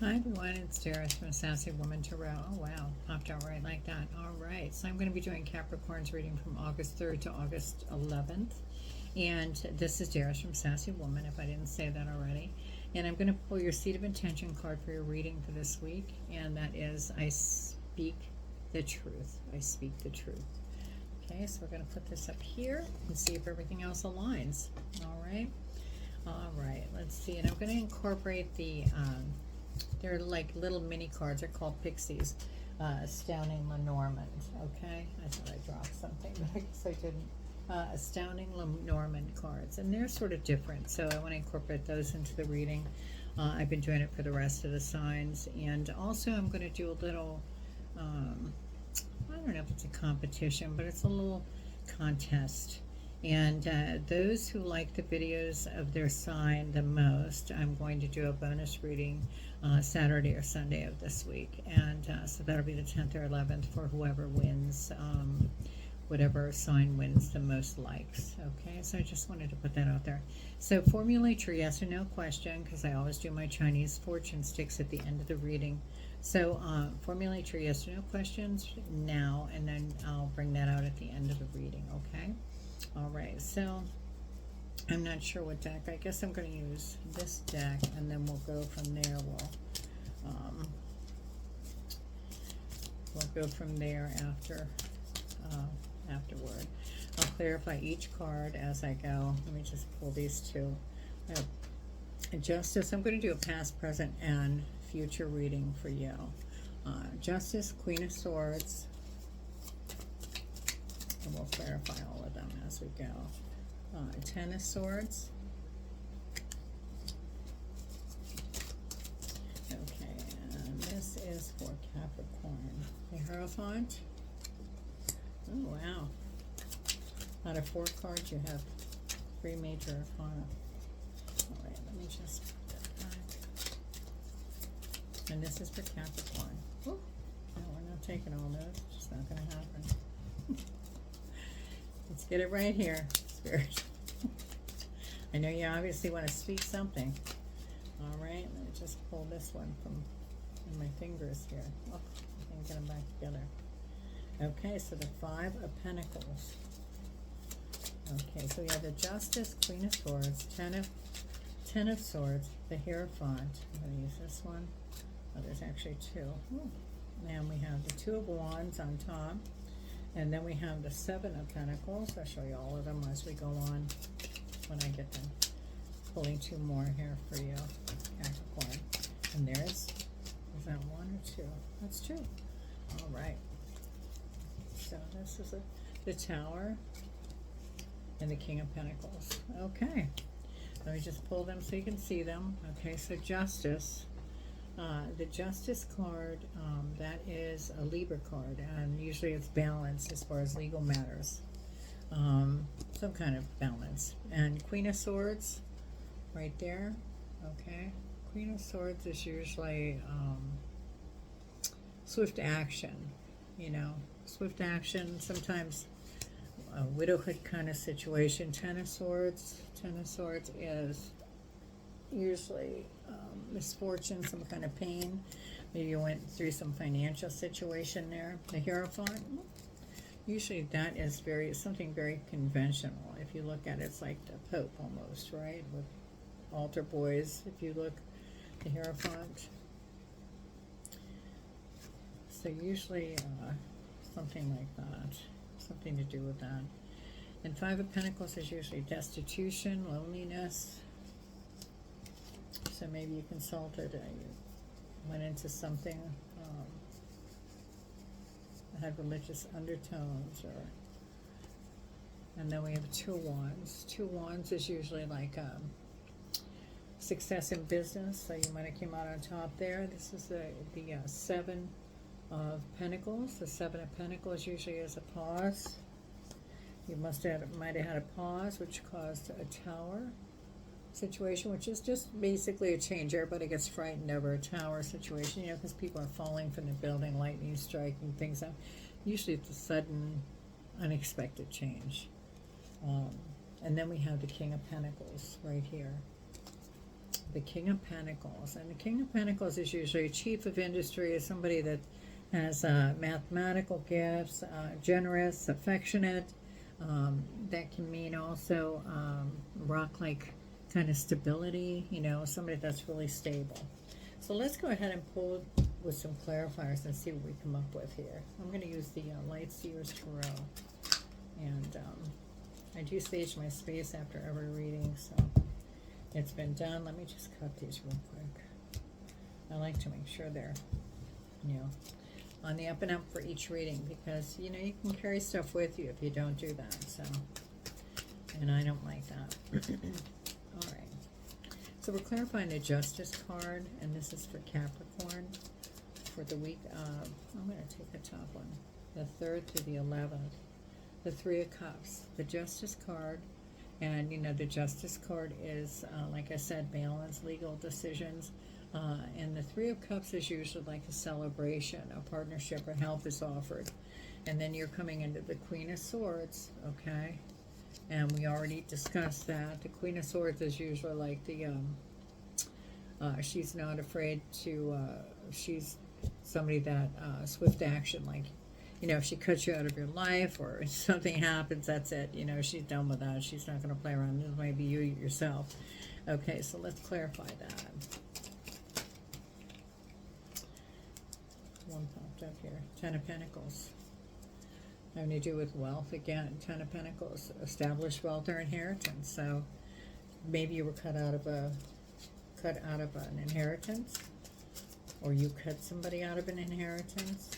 Hi everyone, it's Doris from Sassy Woman Tarot. Oh wow, popped out right like that. Alright, so I'm going to be doing Capricorn's reading from August 3rd to August 11th. And this is Doris from Sassy Woman, if I didn't say that already. And I'm going to pull your Seed of Intention card for your reading for this week. And that is, I speak the truth. I speak the truth. Okay, so we're going to put this up here and see if everything else aligns. Alright. Alright, let's see. And I'm going to incorporate the... they're like little mini cards. They're called Pixies. Astounding Lenormand. Okay, I thought I dropped something, but I guess I didn't. Astounding Lenormand cards, and they're sort of different. So I want to incorporate those into the reading. I've been doing it for the rest of the signs, and also I'm going to do a little. I don't know if it's a competition, but it's a little contest. And those who like the videos of their sign the most, I'm going to do a bonus reading Saturday or Sunday of this week. And so that'll be the 10th or 11th for whoever wins, whatever sign wins the most likes. Okay, so I just wanted to put that out there. So formulate your yes or no question, because I always do my Chinese fortune sticks at the end of the reading. So formulate your yes or no questions now, and then I'll bring that out at the end of the reading, okay? All right, so I'm not sure what deck. I guess I'm going to use this deck, and then we'll go from there. We'll go from there afterward. I'll clarify each card as I go. Let me just pull these two. Justice. I'm going to do a past, present, and future reading for you. Justice, Queen of Swords. And we'll clarify all of them as we go. Ten of Swords. Okay, and this is for Capricorn. The Hierophant. Oh, wow. Out of 4 cards, you have 3 major arcana. All right, let me just put that back. And this is for Capricorn. Oh, no, we're not taking all those. It's just not going to happen. Let's get it right here, Spirit. I know you obviously want to speak something. All right, let me just pull this one from my fingers here. Oh, I can get them back together. Okay, so the 5 of Pentacles. Okay, so we have the Justice, Queen of Swords, 10 of Swords, the Hierophant. I'm going to use this one. Oh, there's actually 2. Ooh. And we have the 2 of Wands on top. And then we have the 7 of Pentacles. I'll show you all of them as we go on when I get them. Pulling 2 more here for you, Capricorn. And is that 1 or 2? That's 2. All right. So this is the Tower and the King of Pentacles. Okay. Let me just pull them so you can see them. Okay, so Justice. The Justice card, that is a Libra card, and usually it's balance as far as legal matters. Some kind of balance. And Queen of Swords, right there. Okay. Queen of Swords is usually swift action, you know. Swift action, sometimes a widowhood kind of situation. 10 of Swords is usually misfortune, some kind of pain. Maybe you went through some financial situation there. The Hierophant, usually that is something very conventional. If you look at it, it's like the Pope almost, right? With altar boys, if you look, the Hierophant. So usually something like that, something to do with that. And 5 of Pentacles is usually destitution, loneliness. So maybe you consulted, you went into something that had religious undertones, and then we have 2 Wands. 2 Wands is usually like success in business, so you might have came out on top there. This is the 7 of Pentacles. The 7 of Pentacles usually is a pause. You might have had a pause, which caused a Tower situation, which is just basically a change. Everybody gets frightened over a tower situation, you know, because people are falling from the building, lightning striking things out. Usually it's a sudden, unexpected change. And then we have the King of Pentacles right here. the King of Pentacles. And the King of Pentacles is usually a chief of industry, is somebody that has mathematical gifts, generous, affectionate. That can mean also rock-like kind of stability, you know, somebody that's really stable. So let's go ahead and pull with some clarifiers and see what we come up with here. I'm going to use the Light Seers Tarot. And I do stage my space after every reading, so it's been done. Let me just cut these real quick. I like to make sure they're, you know, on the up and up for each reading, because, you know, you can carry stuff with you if you don't do that, so, and I don't like that. All right, so we're clarifying the Justice card, and this is for Capricorn for the week of, I'm going to take the top one, the 3rd to the 11th, the 3 of Cups, the Justice card. And, you know, the Justice card is, like I said, balance, legal decisions. And the 3 of Cups is usually like a celebration, a partnership, or help is offered. And then you're coming into the Queen of Swords, okay? And we already discussed that. The Queen of Swords is usually like the, she's not afraid to, she's somebody that, swift action, like, you know, if she cuts you out of your life or if something happens, that's it. You know, she's done with that. She's not going to play around. This might be you yourself. Okay, so let's clarify that. One popped up here. 10 of Pentacles. Having to do with wealth again. 10 of Pentacles. Established wealth or inheritance. So maybe you were cut out of an inheritance, or you cut somebody out of an inheritance.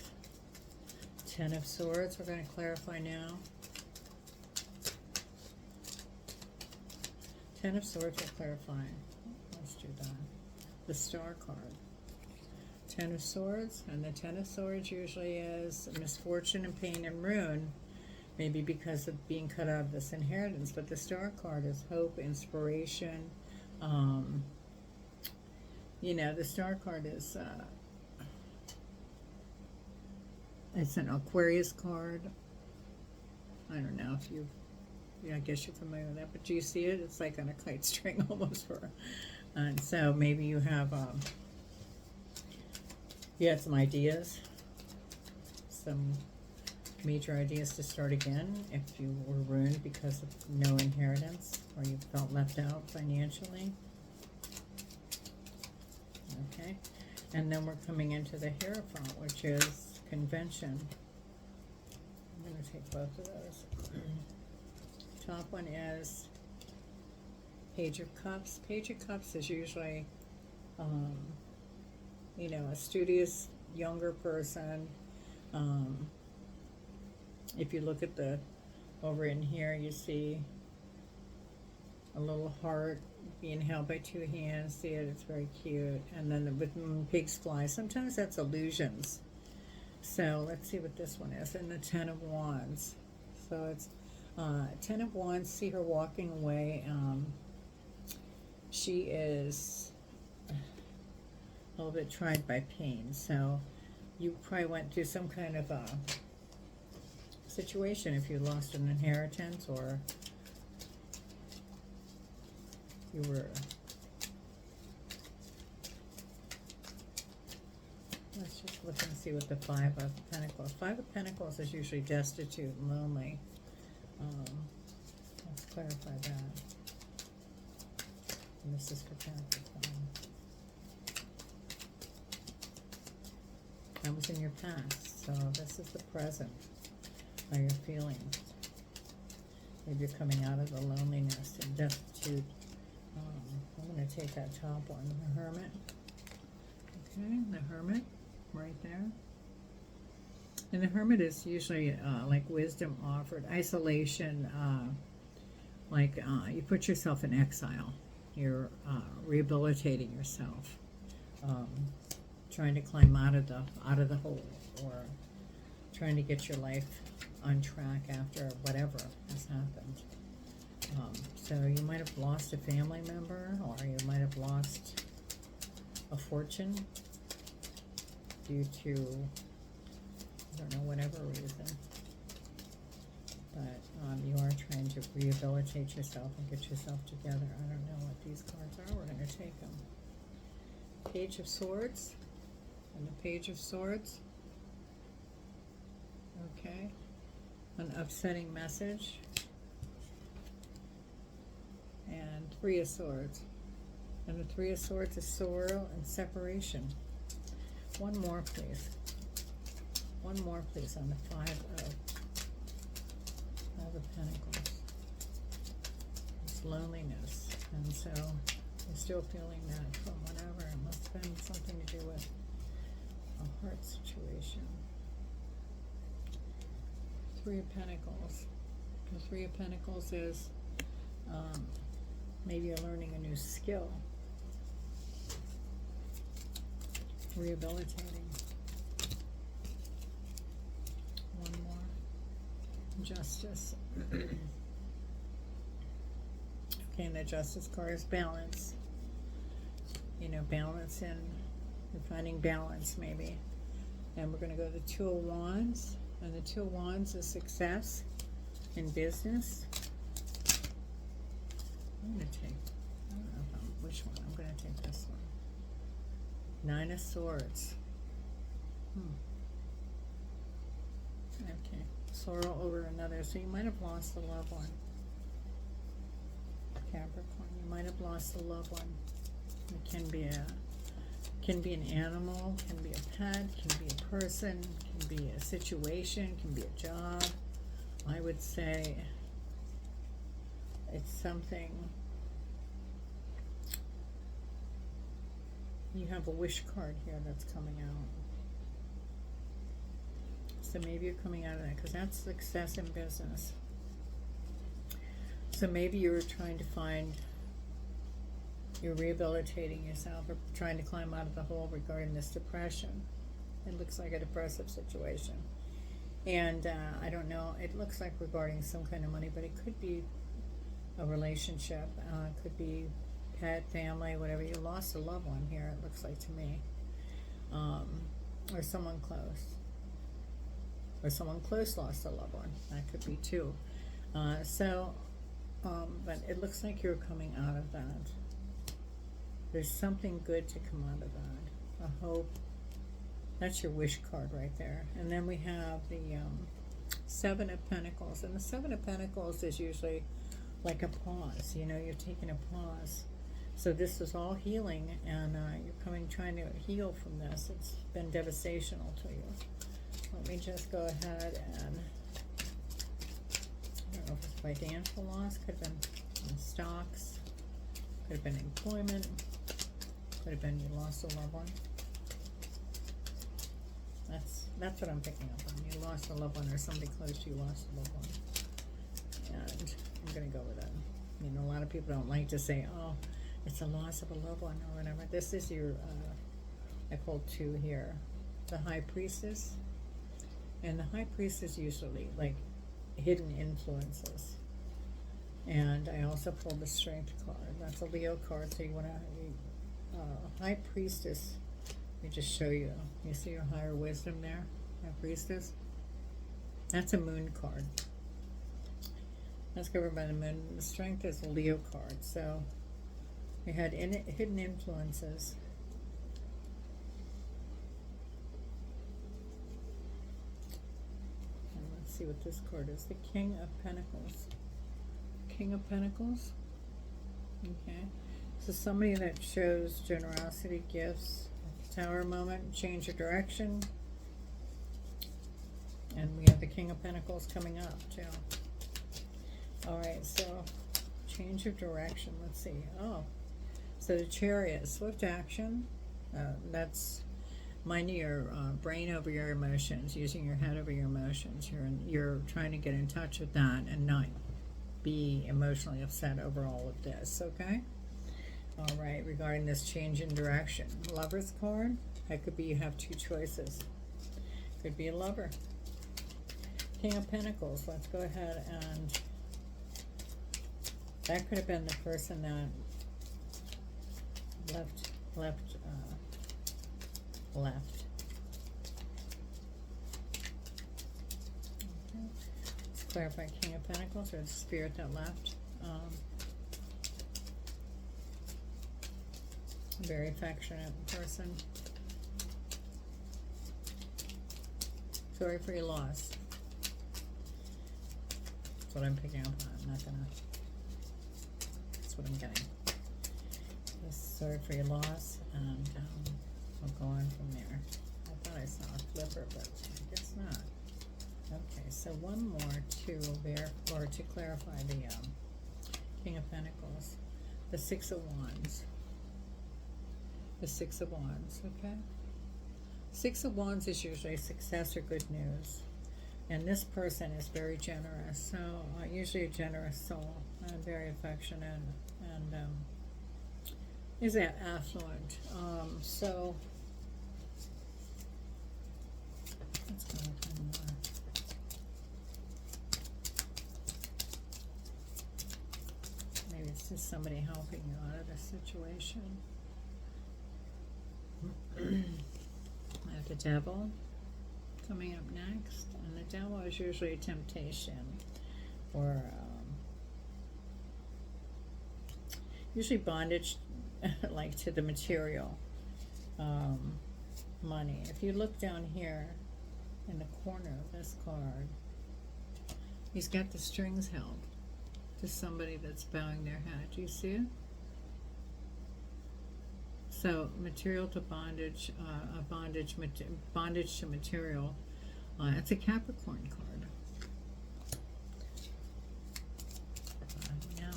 10 of Swords, we're going to clarify now. 10 of Swords, we're clarifying. Let's do that. The Star card. 10 of Swords, and the 10 of Swords usually is misfortune and pain and ruin, maybe because of being cut out of this inheritance. But the Star card is hope, inspiration. You know, the Star card is... it's an Aquarius card. I don't know if you, yeah, I guess you're familiar with that, but do you see it? It's like on a kite string almost for, and so maybe you have, you had some ideas, some major ideas to start again if you were ruined because of no inheritance, or you felt left out financially. Okay, and then we're coming into the Hierophant, which is Convention. I'm going to take both of those. Top one is Page of Cups. Page of Cups is usually, you know, a studious younger person. If you look at the, over in here, you see a little heart being held by 2 hands. See it? It's very cute. And then with pigs fly. Sometimes that's illusions. So let's see what this one is. And the 10 of Wands. So it's 10 of Wands. See her walking away. She is a little bit tried by pain. So you probably went through some kind of a situation if you lost an inheritance, or you were... Let's just look and see what the 5 of Pentacles. 5 of Pentacles is usually destitute and lonely. Let's clarify that. And this is for Capricorn. That was in your past, so this is the present. How you're feeling. Maybe you're coming out of the loneliness and destitute. I'm going to take that top one, the Hermit. Okay, the Hermit. Right there. And the Hermit is usually like wisdom offered, isolation, like you put yourself in exile. You're rehabilitating yourself, trying to climb out of the hole, or trying to get your life on track after whatever has happened. So you might have lost a family member, or you might have lost a fortune due to, I don't know, whatever reason. But you are trying to rehabilitate yourself and get yourself together. I don't know what these cards are. We're going to take them. Page of Swords and the Page of Swords. Okay. An upsetting message. And Three of Swords. And the Three of Swords is sorrow and separation. One more, please. One more, please, on the Five of Pentacles. It's loneliness. And so you're still feeling that from whatever. It must have been something to do with a heart situation. Three of Pentacles. The Three of Pentacles is maybe you're learning a new skill. Rehabilitating. One more. Justice. Okay, and the Justice card is balance. You know, balance in, you're finding balance maybe. And we're going to go to the Two of Wands. And the Two of Wands is success in business. I'm going to take, I don't know which one. I'm going to take this one. Nine of Swords. Okay. Sorrow over another. So you might have lost a loved one. Capricorn. You might have lost a loved one. It can be an animal, can be a pet, can be a person, can be a situation, can be a job. I would say it's something. You have a wish card here that's coming out. So maybe you're coming out of that because that's success in business. So maybe you're trying to find, you're rehabilitating yourself or trying to climb out of the hole regarding this depression. It looks like a depressive situation. And I don't know, it looks like regarding some kind of money, but it could be a relationship, it could be pet, family, whatever. You lost a loved one here, it looks like to me. Or someone close. Or someone close lost a loved one. That could be too. But it looks like you're coming out of that. There's something good to come out of that. A hope. That's your wish card right there. And then we have the Seven of Pentacles. And the Seven of Pentacles is usually like a pause. You know, you're taking a pause. So this is all healing, and you're trying to heal from this. It's been devastational to you. Let me just go ahead and, I don't know if it's financial loss, could have been in stocks, could have been employment, could have been you lost a loved one. That's what I'm picking up on. You lost a loved one, or somebody close to you lost a loved one. And I'm going to go with that. You know, a lot of people don't like to say, oh, it's a loss of a loved one or whatever. This is your, I pulled two here. The High Priestess. And the High Priestess usually like hidden influences. And I also pulled the Strength card. That's a Leo card. So you want to, High Priestess, let me just show you. You see your higher wisdom there? High Priestess. That's a Moon card. That's covered by the Moon. The Strength is a Leo card. So we had hidden influences. And let's see what this card is. The King of Pentacles. King of Pentacles. Okay. So somebody that shows generosity, gifts, Tower moment, change of direction. And we have the King of Pentacles coming up too. Alright, so change of direction. Let's see. Oh, so the Chariot, swift action. That's minding your brain over your emotions, using your head over your emotions. You're trying to get in touch with that and not be emotionally upset over all of this, okay? All right, regarding this change in direction. Lover's card, that could be you have two choices. Could be a lover. King of Pentacles, let's go ahead and that could have been the person that left. Okay. Let's Clarify King of Pentacles or the spirit that left. Very affectionate person. Sorry for your loss. That's what I'm picking up on. I'm not gonna. That's what I'm getting. Just sorry for your loss, and we'll go on from there. I thought I saw a flipper, but I guess not. Okay, so one more to clarify the King of Pentacles, the Six of Wands. The Six of Wands, okay? Six of Wands is usually success or good news. And this person is very generous, so usually a generous soul, and very affectionate, and is affluent. So let's go with one more. Maybe it's just somebody helping you out of the situation. I have the Devil coming up next, and the Devil is usually a temptation, or usually bondage, like to the material, money. If you look down here in the corner of this card, he's got the strings held to somebody that's bowing their head. Do you see it? So material to bondage, bondage to material. It's a Capricorn card. No.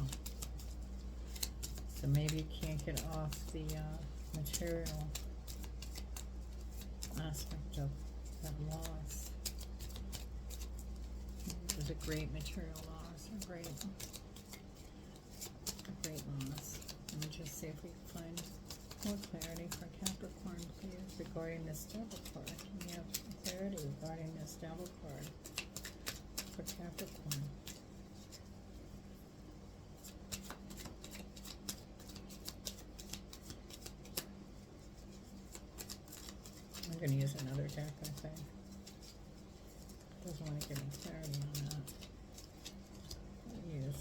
So maybe you can't get off the material aspect of that loss. It was a great material loss, a great loss. Let me just see if we can find more clarity for Capricorn, please, regarding this Devil card. Can we have clarity regarding this Devil card for Capricorn? I'm going to use another deck, I think. Doesn't want to give me clarity on that. I'll use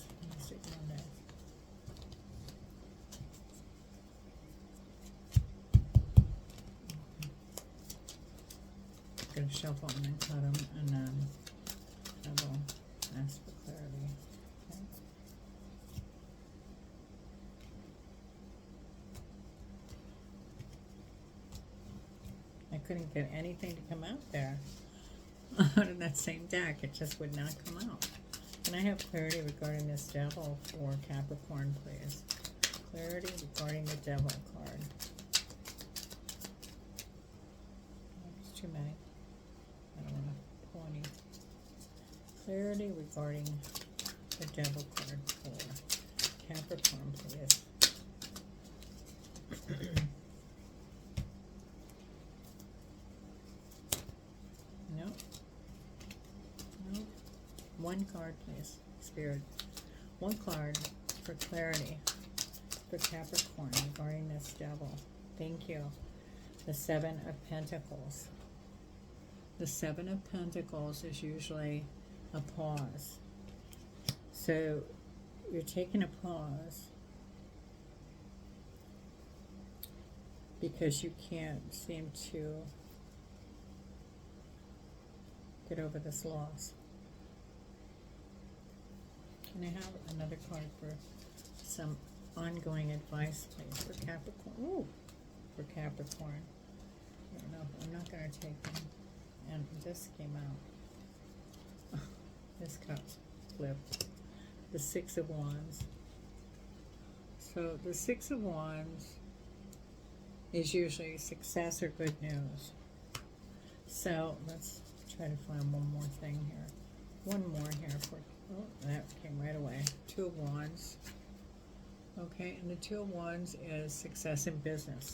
one deck. Going to shuffle and then cut them, and then I will ask for clarity. Okay. I couldn't get anything to come out there out of that same deck. It just would not come out. Can I have clarity regarding this Devil for Capricorn, please? Clarity regarding the Devil card. It's too many. I don't want to pull any. Clarity regarding the Devil card for Capricorn, please. No. No. One card, please, Spirit. One card for clarity for Capricorn regarding this Devil. Thank you. The Seven of Pentacles. The Seven of Pentacles is usually a pause. So you're taking a pause because you can't seem to get over this loss. Can I have another card for some ongoing advice, please, for Capricorn? Ooh, for Capricorn. I don't know. I'm not going to take them. And this came out. This cup flipped. The Six of Wands. So the Six of Wands is usually success or good news. So let's try to find one more thing here. One more here for, oh, that came right away. Two of Wands. Okay, and the Two of Wands is success in business.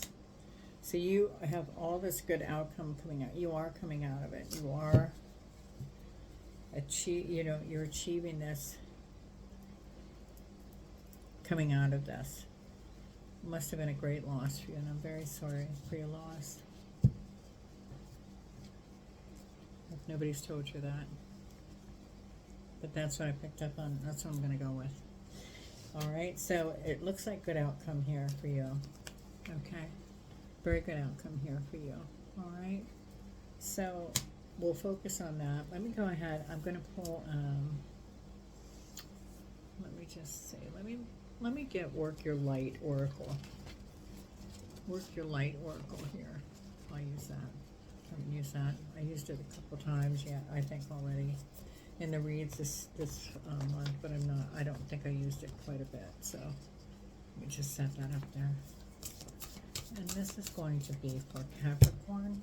So you have all this good outcome coming out. You are coming out of it. You are you're achieving this, coming out of this. It must have been a great loss for you, and I'm very sorry for your loss. If nobody's told you that. but that's what I picked up on. That's what I'm going to go with. All right, so it looks like good outcome here for you. Okay, very good outcome here for you. All right, so we'll focus on that. Let me go ahead. I'm going to pull, let me just say, let me get Work Your Light Oracle. Work Your Light Oracle here. I'll use that. I haven't used that. I used it a couple times, yeah, I think already in the reads this month, but I don't think I used it quite a bit, so let me just set that up there. And this is going to be for Capricorn,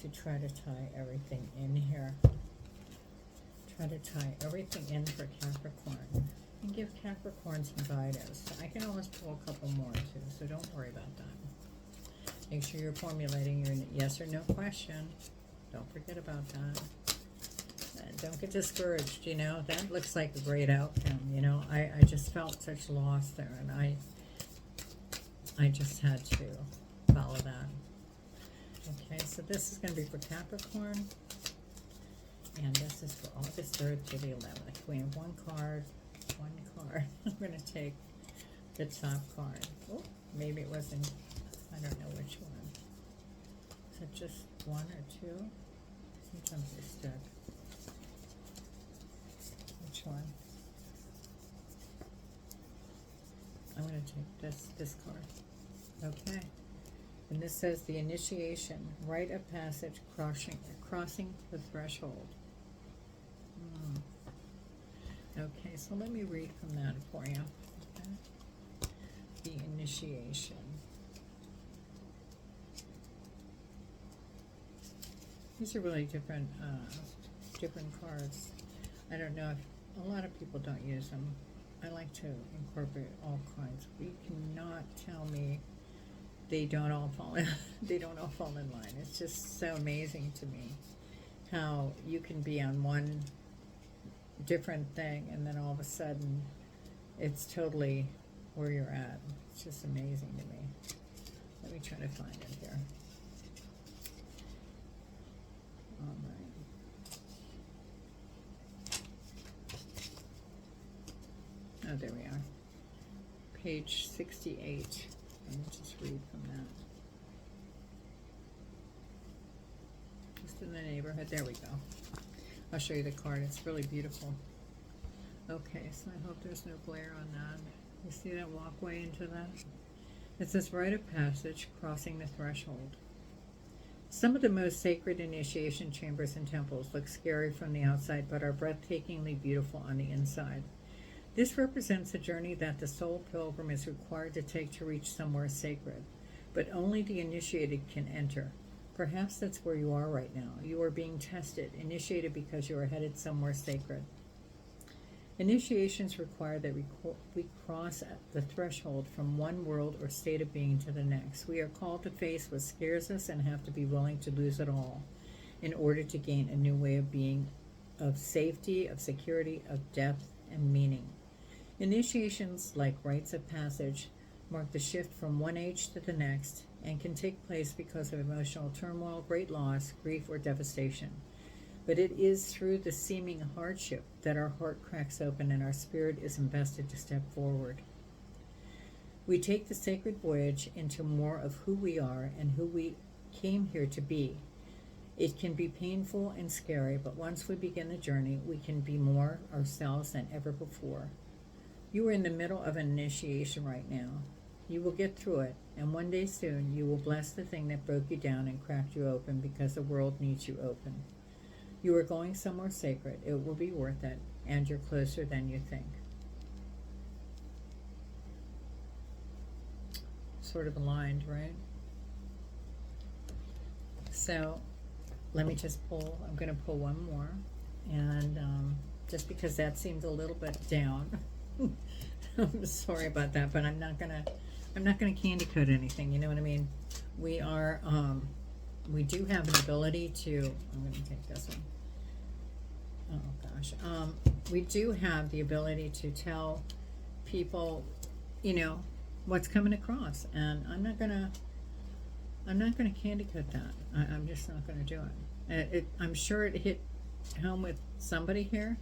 to try to tie everything in here. Try to tie everything in for Capricorn and give Capricorn some guidance. I can always pull a couple more too, so don't worry about that. Make sure you're formulating your yes or no question. Don't forget about that. And don't get discouraged, you know. That looks like a great outcome, you know. I just felt such loss there, and I just had to follow that. Okay, so this is going to be for Capricorn. And this is for August 3rd to the 11th. We have one card. I'm going to take the top card. Oh, maybe it wasn't, I don't know which one. Is it just one or two? Sometimes they stick. Which one? I'm going to take this card. Okay. And this says the initiation, rite of passage, crossing the threshold. Okay, so let me read from that for you. Okay. The initiation. These are really different cards. I don't know if a lot of people don't use them. I like to incorporate all kinds. You cannot tell me they don't all fall in line. It's just so amazing to me how you can be on one different thing and then all of a sudden it's totally where you're at. It's just amazing to me. Let me try to find it here. All right. Oh, there we are. Page 68. Let me just read from that. Just in the neighborhood. There we go. I'll show you the card. It's really beautiful. Okay, so I hope there's no glare on that. You see that walkway into that? It says rite of passage, crossing the threshold. Some of the most sacred initiation chambers and temples look scary from the outside, but are breathtakingly beautiful on the inside. This represents a journey that the soul pilgrim is required to take to reach somewhere sacred, but only the initiated can enter. Perhaps that's where you are right now. You are being tested, initiated because you are headed somewhere sacred. Initiations require that we cross the threshold from one world or state of being to the next. We are called to face what scares us and have to be willing to lose it all in order to gain a new way of being, of safety, of security, of depth, and meaning. Initiations, like rites of passage, mark the shift from one age to the next and can take place because of emotional turmoil, great loss, grief, or devastation. But it is through the seeming hardship that our heart cracks open and our spirit is invested to step forward. We take the sacred voyage into more of who we are and who we came here to be. It can be painful and scary, but once we begin the journey, we can be more ourselves than ever before. You are in the middle of an initiation right now. You will get through it, and one day soon you will bless the thing that broke you down and cracked you open because the world needs you open. You are going somewhere sacred. It will be worth it, and you're closer than you think. Sort of aligned, right? So let me just pull. I'm going to pull one more, and just because that seemed a little bit down, I'm sorry about that, but I'm not gonna candy coat anything. You know what I mean? We are. We do have an ability to. I'm going to take this one. Oh gosh. We do have the ability to tell people, you know, what's coming across, and I'm not gonna candy coat that. I'm just not gonna do it. I'm sure it hit home with somebody here,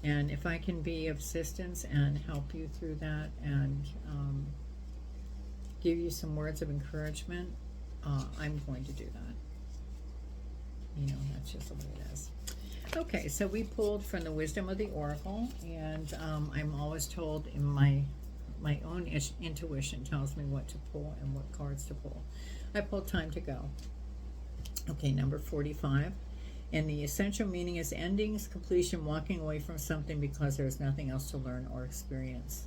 And if I can be of assistance and help you through that and give you some words of encouragement, I'm going to do that. You know, that's just the way it is. Okay, so we pulled from the Wisdom of the Oracle, and I'm always told in my own intuition tells me what to pull and what cards to pull. I pulled Time to Go. Okay, number 45. And the essential meaning is endings, completion, walking away from something because there is nothing else to learn or experience.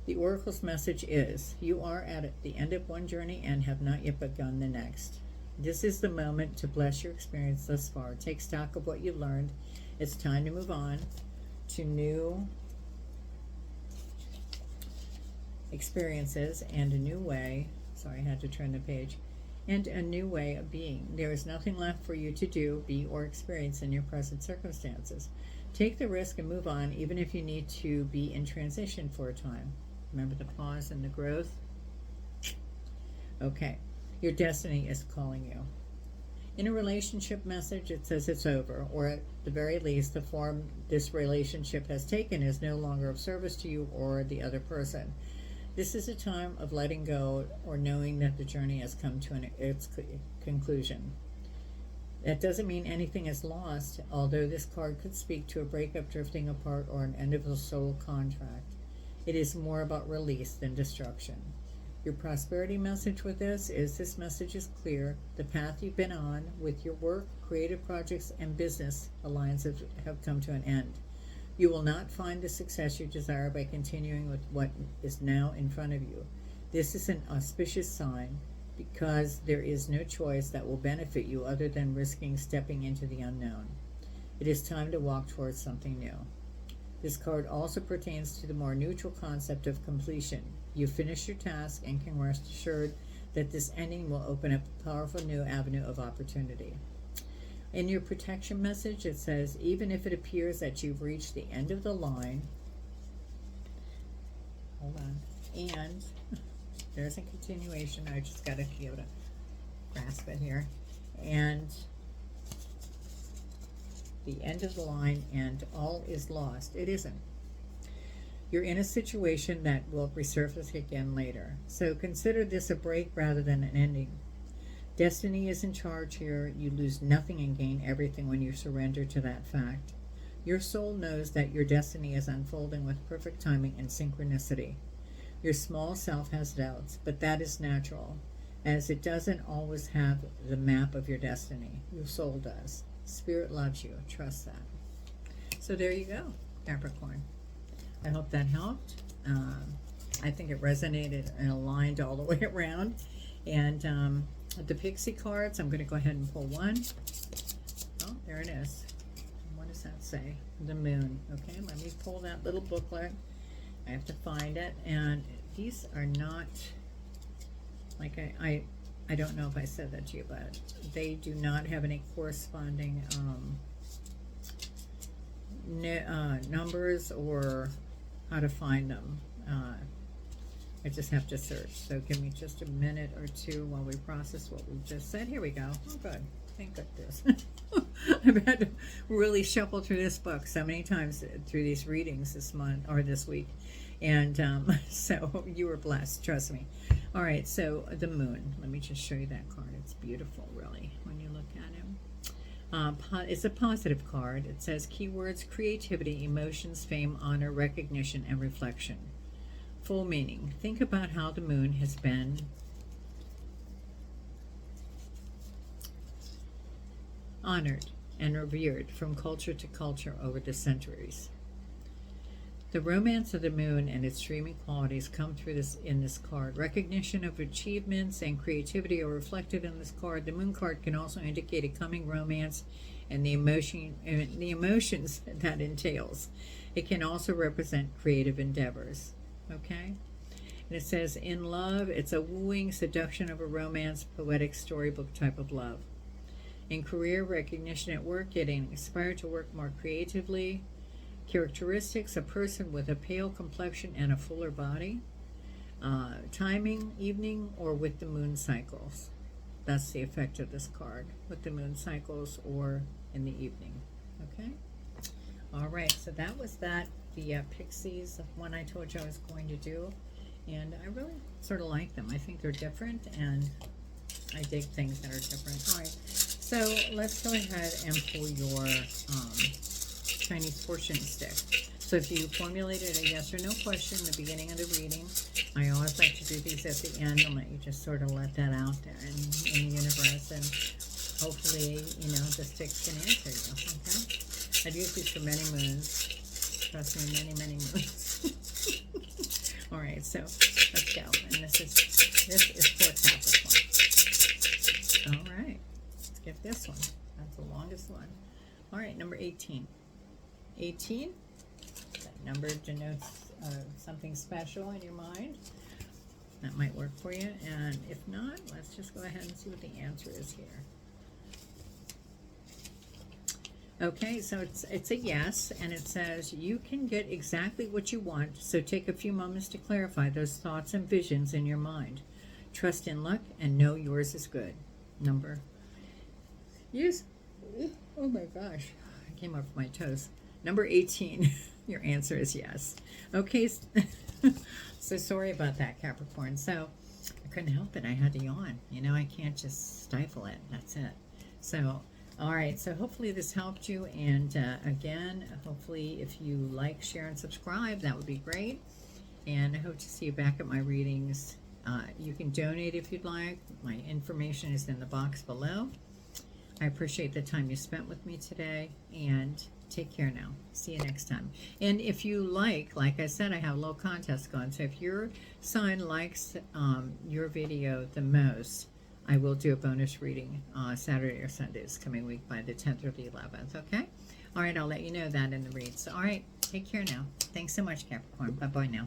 The Oracle's message is, you are at the end of one journey and have not yet begun the next. This is the moment to bless your experience thus far. Take stock of what you've learned. It's time to move on to new experiences and a new way. Sorry, I had to turn the page. And a new way of being. There is nothing left for you to do, be, or experience in your present circumstances. Take the risk and move on, even if you need to be in transition for a time. Remember the pause and the growth? Okay, your destiny is calling you. In a relationship message, it says it's over, or at the very least, the form this relationship has taken is no longer of service to you or the other person. This is a time of letting go or knowing that the journey has come to its conclusion. That doesn't mean anything is lost, although this card could speak to a breakup, drifting apart, or an end of a soul contract. It is more about release than destruction. Your prosperity message with this message is clear. The path you've been on with your work, creative projects, and business alliances have come to an end. You will not find the success you desire by continuing with what is now in front of you. This is an auspicious sign because there is no choice that will benefit you other than risking stepping into the unknown. It is time to walk towards something new. This card also pertains to the more neutral concept of completion. You finish your task and can rest assured that this ending will open up a powerful new avenue of opportunity. In your protection message, it says, even if it appears that you've reached the end of the line, hold on, and there's a continuation. I just got to be able to grasp it here. And the end of the line and all is lost. It isn't. You're in a situation that will resurface again later. So consider this a break rather than an ending. Destiny is in charge here. You lose nothing and gain everything when you surrender to that fact. Your soul knows that your destiny is unfolding with perfect timing and synchronicity. Your small self has doubts, but that is natural, as it doesn't always have the map of your destiny. Your soul does. Spirit loves you. Trust that. So there you go, Capricorn. I hope that helped. I think it resonated and aligned all the way around. And the Pixie cards, I'm going to go ahead and pull one. Oh, there it is. What does that say? The Moon. Okay, let me pull that little booklet. I have to find it. And these are not, like I don't know if I said that to you, but they do not have any corresponding numbers or how to find them. I just have to search. So give me just a minute or two while we process what we just said. Here we go. Oh, good. Thank goodness. I've had to really shuffle through this book so many times through these readings this month or this week. And so you were blessed. Trust me. All right. So the Moon. Let me just show you that card. It's beautiful, really, when you look at it. It's a positive card. It says keywords: creativity, emotions, fame, honor, recognition, and reflection. Full meaning. Think about how the Moon has been honored and revered from culture to culture over the centuries. The romance of the Moon and its dreaming qualities come through in this card. Recognition of achievements and creativity are reflected in this card. The Moon card can also indicate a coming romance and the emotions that entails. It can also represent creative endeavors. Okay? And it says, in love, it's a wooing seduction of a romance, poetic storybook type of love. In career, recognition at work, getting inspired to work more creatively. Characteristics: a person with a pale complexion and a fuller body. Timing: evening or with the moon cycles. That's the effect of this card, with the moon cycles or in the evening. Okay? All right, so that was that. The Pixies one I told you I was going to do. And I really sort of like them. I think they're different, and I dig things that are different. All right, so let's go ahead and pull your Chinese fortune stick. So if you formulated a yes or no question in the beginning of the reading, I always like to do these at the end and let you just sort of let that out there in the universe, and hopefully, you know, the stick can answer you, okay? I've used these for many moons. Trust me, many, many moons. All right, so let's go. And this is for Capricorn. All right, let's get this one. That's the longest one. All right, number 18. 18. That number denotes something special in your mind. That might work for you. And if not, let's just go ahead and see what the answer is here. Okay, so it's a yes, and it says you can get exactly what you want, so take a few moments to clarify those thoughts and visions in your mind. Trust in luck and know yours is good. Number, yes, oh my gosh, I came up with my toes. Number 18, your answer is yes. Okay, so sorry about that, Capricorn. So I couldn't help it, I had to yawn. You know, I can't just stifle it, that's it. So all right, so hopefully this helped you, and again, hopefully if you like, share, and subscribe, that would be great, and I hope to see you back at my readings. You can donate if you'd like. My information is in the box below. I appreciate the time you spent with me today, and take care now. See you next time. And if you like I said, I have a little contest going, so if your sign likes your video the most, I will do a bonus reading Saturday or Sunday this coming week by the 10th or the 11th, okay? All right, I'll let you know that in the reads. All right, take care now. Thanks so much, Capricorn. Bye-bye now.